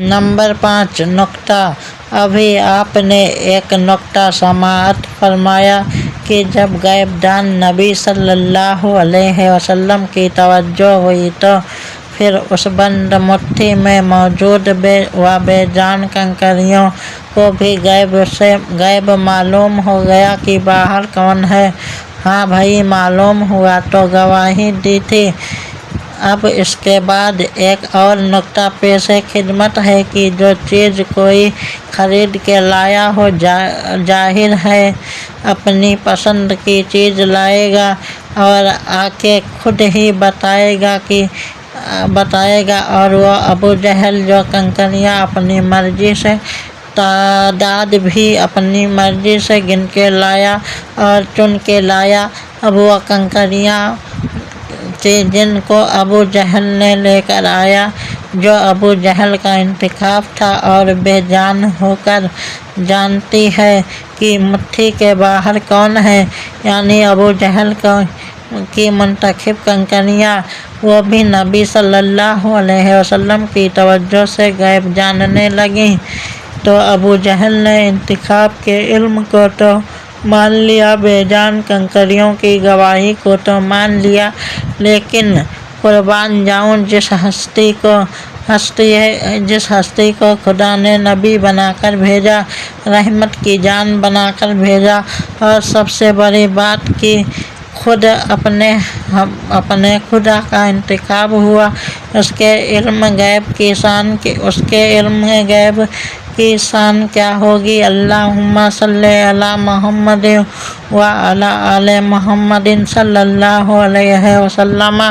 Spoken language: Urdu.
نمبر 5 نکتہ ابھی آپ نے ایک نکتہ سماعت فرمایا کہ جب غیب دان نبی صلی اللہ علیہ وسلم کی توجہ ہوئی تو پھر اس بند مٹھی میں موجود بے جان کنکریوں کو بھی غیب معلوم ہو گیا کہ باہر کون ہے۔ ہاں بھائی، معلوم ہوا تو گواہی دی تھی۔ اب اس کے بعد ایک اور نکتہ پیش خدمت ہے کہ جو چیز کوئی خرید کے لایا ہو ظاہر ہے اپنی پسند کی چیز لائے گا اور آ کے خود ہی بتائے گا اور وہ ابو جہل جو کنکریاں اپنی مرضی سے تعداد بھی اپنی مرضی سے گن کے لایا اور چن کے لایا، اب وہ کنکریاں جن کو ابو جہل نے لے کر آیا، جو ابو جہل کا انتخاب تھا اور بے جان ہو کر جانتی ہے کہ مٹھی کے باہر کون ہے، یعنی ابو جہل کی منتخب کنکریاں، وہ بھی نبی صلی اللہ علیہ وسلم کی توجہ سے غیب جاننے لگیں۔ تو ابو جہل نے انتخاب کے علم کو تو مان لیا، بے جان کنکریوں کی گواہی کو تو مان لیا، لیکن قربان جاؤں جس ہستی کو خدا نے نبی بنا کر بھیجا، رحمت کی جان بنا کر بھیجا، اور سب سے بڑی بات کہ خود اپنے خدا کا انتخاب ہوا، اس کے علم غیب کی شان کیا ہوگی۔ اللہم صلی علی محمد وعلی آل محمد صلی اللہ علیہ وسلم۔